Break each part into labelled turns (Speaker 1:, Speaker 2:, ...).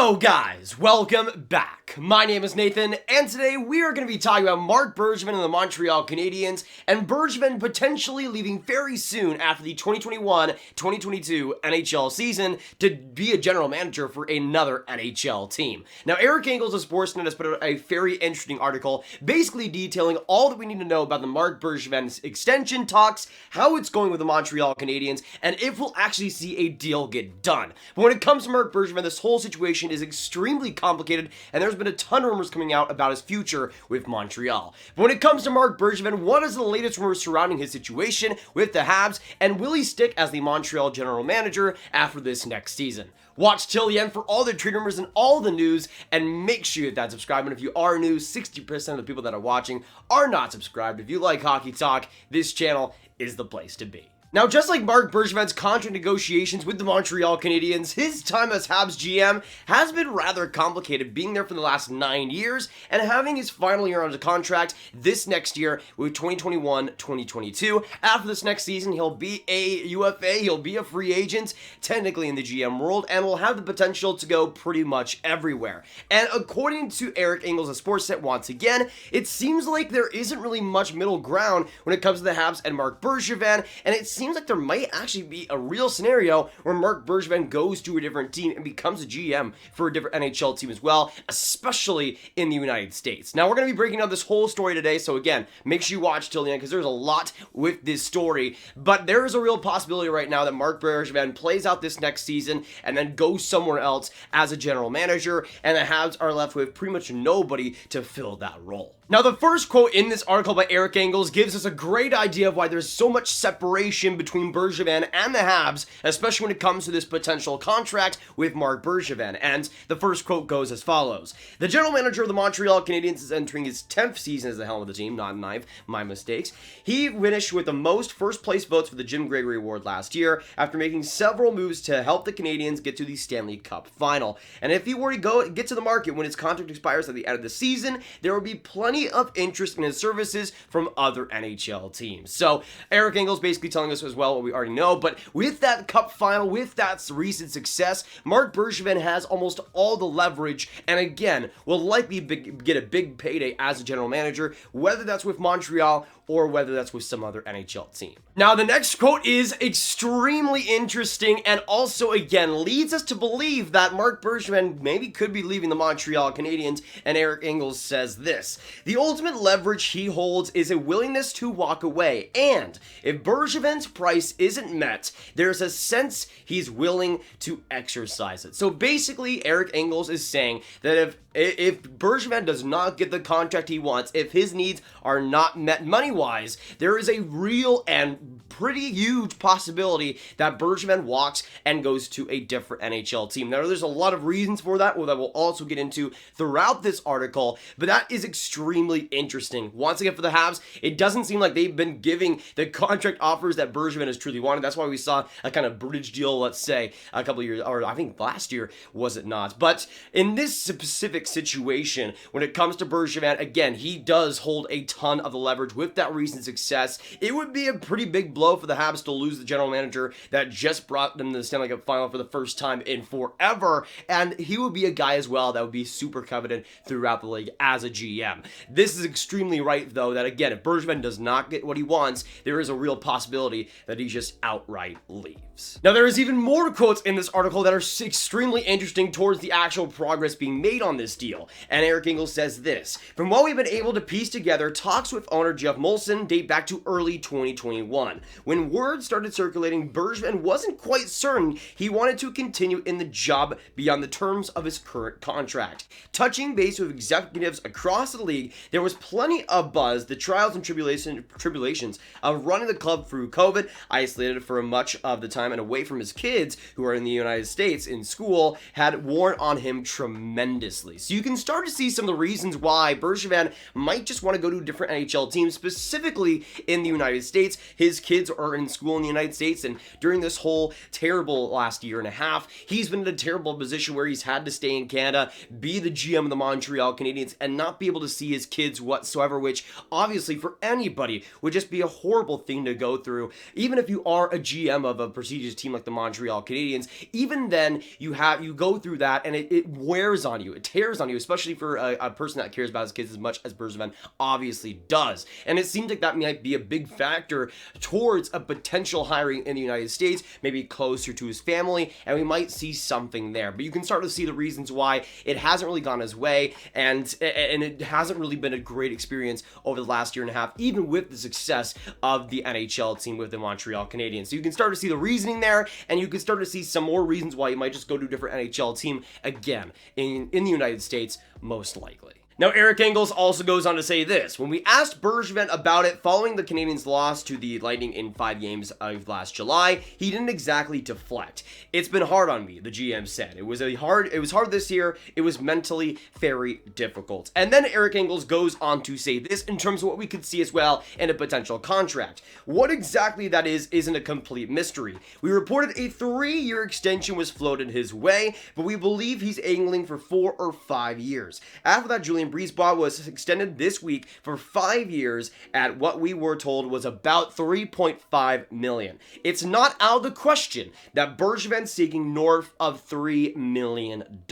Speaker 1: Yo guys, welcome back. My name is Nathan, and today we are going to be talking about MARC BERGEVIN and the Montreal Canadiens, and Bergevin potentially leaving very soon after the 2021-2022 NHL season to be a general manager for another NHL team. Now, Eric Engels of Sportsnet has put out a very interesting article basically detailing all that we need to know about the MARC BERGEVIN's extension talks, how it's going with the Montreal Canadiens, and if we'll actually see a deal get done. But when it comes to MARC BERGEVIN, this whole situation is extremely complicated, and there's been a ton of rumors coming out about his future with Montreal. But when it comes to MARC BERGEVIN, what is the latest rumors surrounding his situation with the Habs, and will he stick as the Montreal general manager after this next season? Watch till the end for all the trade rumors and all the news, and make sure you hit that subscribe button if you are new. 60% of the people that are watching are not subscribed. If you like hockey talk, this channel is the place to be. Now, just like MARC BERGEVIN's contract negotiations with the Montreal Canadiens, his time as Habs GM has been rather complicated, being there for the last 9 years and having his final year on the contract this next year with 2021-2022. After this next season, he'll be a UFA, he'll be a free agent, technically in the GM world, and will have the potential to go pretty much everywhere. And according to Eric Engels of Sportsnet, once again, it seems like there isn't really much middle ground when it comes to the Habs and MARC BERGEVIN, and it seems like there might actually be a real scenario where MARC BERGEVIN goes to a different team and becomes a GM for a different NHL team as well, especially in the United States. Now, we're going to be breaking down this whole story today, so again, make sure you watch till the end because there's a lot with this story, but there is a real possibility right now that MARC BERGEVIN plays out this next season and then goes somewhere else as a general manager, and the Habs are left with pretty much nobody to fill that role. Now, the first quote in this article by Eric Engels gives us a great idea of why there's so much separation between Bergevin and the Habs, especially when it comes to this potential contract with MARC BERGEVIN. And the first quote goes as follows. The general manager of the Montreal Canadiens is entering his 10th season as the helm of the team, not 9th, my mistakes. He finished with the most first-place votes for the Jim Gregory Award last year after making several moves to help the Canadiens get to the Stanley Cup final. And if he were to get to the market when his contract expires at the end of the season, there will be plenty of interest in his services from other NHL teams. So Eric Engels basically telling us as well what we already know, but with that cup final, with that recent success, MARC BERGEVIN has almost all the leverage, and again, will likely get a big payday as a general manager, whether that's with Montreal or whether that's with some other NHL team. Now, the next quote is extremely interesting and also, again, leads us to believe that MARC BERGEVIN maybe could be leaving the Montreal Canadiens, and Eric Engels says this. The ultimate leverage he holds is a willingness to walk away, and if Bergevin's price isn't met, there's a sense he's willing to exercise it. So basically, Eric Engels is saying that if Bergevin does not get the contract he wants, if his needs are not met money-wise, there is a real and pretty huge possibility that Bergevin walks and goes to a different NHL team. Now, there's a lot of reasons for that, that we'll also get into throughout this article, but that is extremely interesting. Once again, for the Habs, it doesn't seem like they've been giving the contract offers that Bergevin has truly wanted. That's why we saw a kind of bridge deal, let's say, a couple of years, or I think last year, was it not? But in this specific situation, when it comes to Bergevin, again, he does hold a ton of the leverage with that recent success. It would be a pretty big blow for the Habs to lose the general manager that just brought them to the Stanley Cup final for the first time in forever, and he would be a guy as well that would be super coveted throughout the league as a GM. This is extremely right, though, that again, if Bergevin does not get what he wants, there is a real possibility that he just outright leaves. Now, there is even more quotes in this article that are extremely interesting towards the actual progress being made on this deal, and Eric Engels says this. From what we've been able to piece together, talks with owner Jeff Molson date back to early 2021. When word started circulating, Bergevin wasn't quite certain he wanted to continue in the job beyond the terms of his current contract. Touching base with executives across the league, there was plenty of buzz, the trials and tribulations of running the club through COVID, isolated for much of the time and away from his kids, who are in the United States in school, had worn on him tremendously. So you can start to see some of the reasons why Bergevin might just want to go to a different NHL team, specifically in the United States. His kids are in school in the United States, and during this whole terrible last year and a half, he's been in a terrible position where he's had to stay in Canada, be the GM of the Montreal Canadiens, and not be able to see his kids whatsoever, which obviously for anybody would just be a horrible thing to go through. Even if you are a GM of a prestigious prestigious team like the Montreal Canadiens, even then you go through that and it wears on you, it tears on you, especially for a person that cares about his kids as much as Bergevin obviously does. And it seems like that might be a big factor towards a potential hiring in the United States, maybe closer to his family, and we might see something there. But you can start to see the reasons why it hasn't really gone his way, and it hasn't really been a great experience over the last year and a half, even with the success of the NHL team with the Montreal Canadiens. So you can start to see the reasoning there, and you can start to see some more reasons why you might just go to a different NHL team again in the United States, most likely. Now, Eric Engels also goes on to say this: when we asked Bergevin about it following the Canadiens' loss to the Lightning in 5 games of last July, he didn't exactly deflect. "It's been hard on me," the GM said. It was hard this year. It was mentally very difficult. And then Eric Engels goes on to say this in terms of what we could see as well in a potential contract. What exactly that is isn't a complete mystery. We reported a 3-year extension was floated his way, but we believe he's angling for 4 or 5 years. After that, Julian Brisebois was extended this week for 5 years at what we were told was about $3.5 million. It's not out of the question that Bergevin's seeking north of $3 million.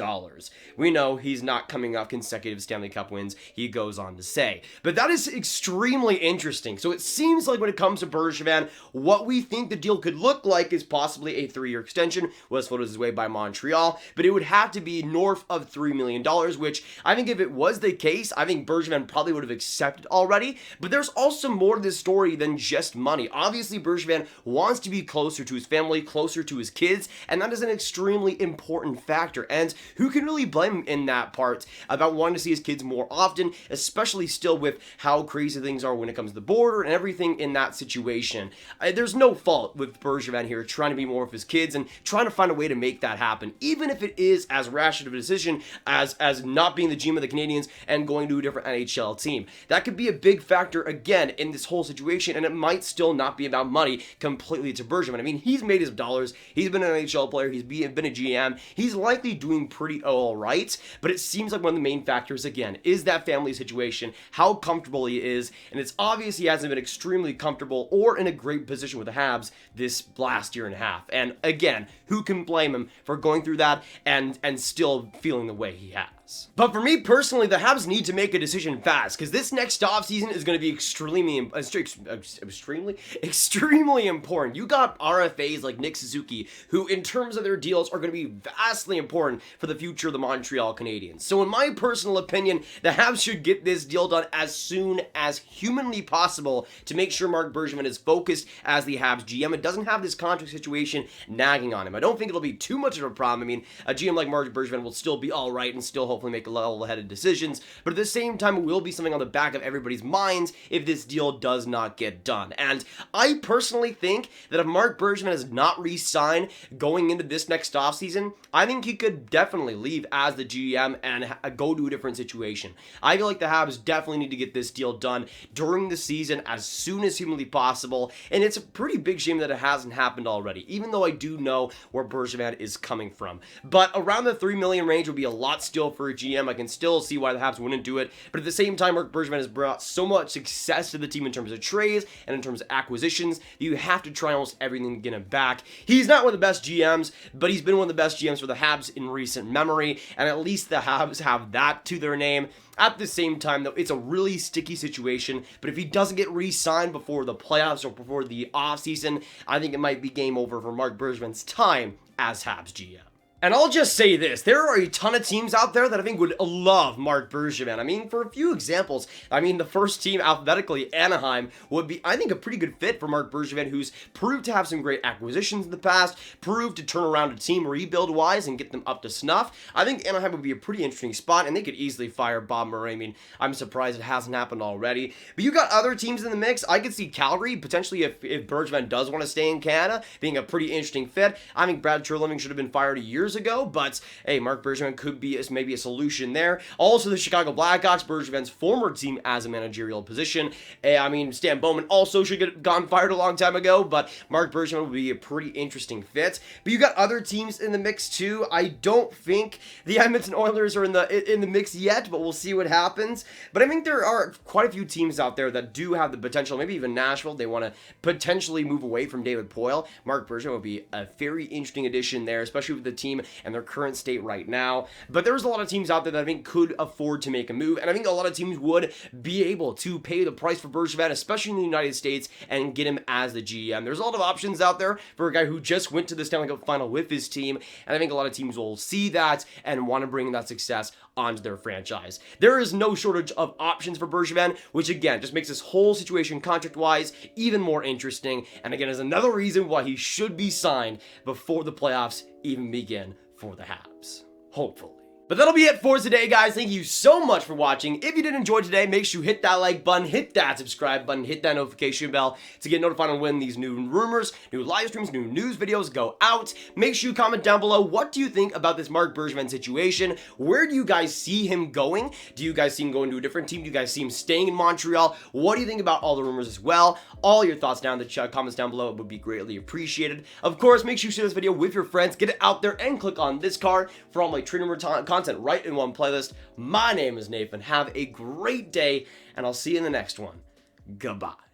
Speaker 1: We know he's not coming off consecutive Stanley Cup wins, he goes on to say. But that is extremely interesting. So it seems like when it comes to Bergevin, what we think the deal could look like is possibly a 3-year extension, was floated his way by Montreal, but it would have to be north of $3 million, which I think if it was the case, I think Bergevin probably would have accepted already. But there's also more to this story than just money. Obviously, Bergevin wants to be closer to his family, closer to his kids, and that is an extremely important factor. And who can really blame him in that part about wanting to see his kids more often, especially still with how crazy things are when it comes to the border and everything in that situation. There's no fault with Bergevin here trying to be more with his kids and trying to find a way to make that happen, even if it is as rash of a decision as not being the GM of the Canadiens and going to a different NHL team. That could be a big factor again in this whole situation, and it might still not be about money completely to Bergevin. I mean, he's made his dollars, he's been an NHL player, he's been a GM, he's likely doing pretty all right, but it seems like one of the main factors again is that family situation, how comfortable he is, and it's obvious he hasn't been extremely comfortable or in a great position with the Habs this last year and a half. And again, who can blame him for going through that and still feeling the way he has? But for me personally, the Habs need to make a decision fast, because this next offseason is going to be extremely important. You got RFAs like Nick Suzuki, who in terms of their deals are going to be vastly important for the future of the Montreal Canadiens. So in my personal opinion, the Habs should get this deal done as soon as humanly possible to make sure Marc Bergevin is focused as the Habs GM and doesn't have this contract situation nagging on him. I don't think it'll be too much of a problem. I mean, a GM like Marc Bergevin will still be all right and still hopefully make level-headed decisions, but at the same time, it will be something on the back of everybody's minds if this deal does not get done. And I personally think that if Marc Bergevin has not re-signed going into this next offseason, I think he could definitely leave as the GM and go to a different situation. I feel like the Habs definitely need to get this deal done during the season as soon as humanly possible, and it's a pretty big shame that it hasn't happened already, even though I do know where Bergevin is coming from. But around the $3 million range would be a lot still for a GM. I can still see why the Habs wouldn't do it, but at the same time, Marc Bergevin has brought so much success to the team in terms of trades and in terms of acquisitions that you have to try almost everything to get him back. He's not one of the best GMs, but he's been one of the best GMs for the Habs in recent memory, and at least the Habs have that to their name. At the same time, though, it's a really sticky situation, but if he doesn't get re-signed before the playoffs or before the offseason, I think it might be game over for Marc Bergevin's time as Habs GM. And I'll just say this, there are a ton of teams out there that I think would love Marc Bergevin. I mean, for a few examples, I mean, the first team alphabetically, Anaheim, would be, I think, a pretty good fit for Marc Bergevin, who's proved to have some great acquisitions in the past, proved to turn around a team rebuild-wise and get them up to snuff. I think Anaheim would be a pretty interesting spot, and they could easily fire Bob Murray. I mean, I'm surprised it hasn't happened already. But you got other teams in the mix. I could see Calgary, potentially, if Bergevin does want to stay in Canada, being a pretty interesting fit. I think Brad Treliving should have been fired years years ago, but hey, Marc Bergevin could be maybe a solution there. Also, the Chicago Blackhawks, Bergevin's former team as a managerial position. I mean, Stan Bowman also should have gotten fired a long time ago, but Marc Bergevin would be a pretty interesting fit. But you got other teams in the mix too. I don't think the Edmonton Oilers are in the mix yet, but we'll see what happens. But I think there are quite a few teams out there that do have the potential, maybe even Nashville, they want to potentially move away from David Poile. Marc Bergevin would be a very interesting addition there, especially with the team and their current state right now. But there's a lot of teams out there that I think could afford to make a move, and I think a lot of teams would be able to pay the price for Bergevin, especially in the United States, and get him as the GM. There's a lot of options out there for a guy who just went to the Stanley Cup final with his team, and I think a lot of teams will see that and want to bring that success onto their franchise. There is no shortage of options for Bergevin, which again just makes this whole situation contract-wise even more interesting, and again is another reason why he should be signed before the playoffs even begin for the Habs. Hopefully. But that'll be it for today, guys. Thank you so much for watching. If you did enjoy today, make sure you hit that like button, hit that subscribe button, hit that notification bell to get notified on when these new rumors, new live streams, new news videos go out. Make sure you comment down below, what do you think about this Marc Bergevin situation? Where do you guys see him going? Do you guys see him going to a different team? Do you guys see him staying in Montreal? What do you think about all the rumors as well? All your thoughts down in the comments down below would be greatly appreciated. Of course, make sure you share this video with your friends, get it out there, and click on this card for all my trade rumor content right in one playlist. My name is Nathan. Have a great day, and I'll see you in the next one. Goodbye.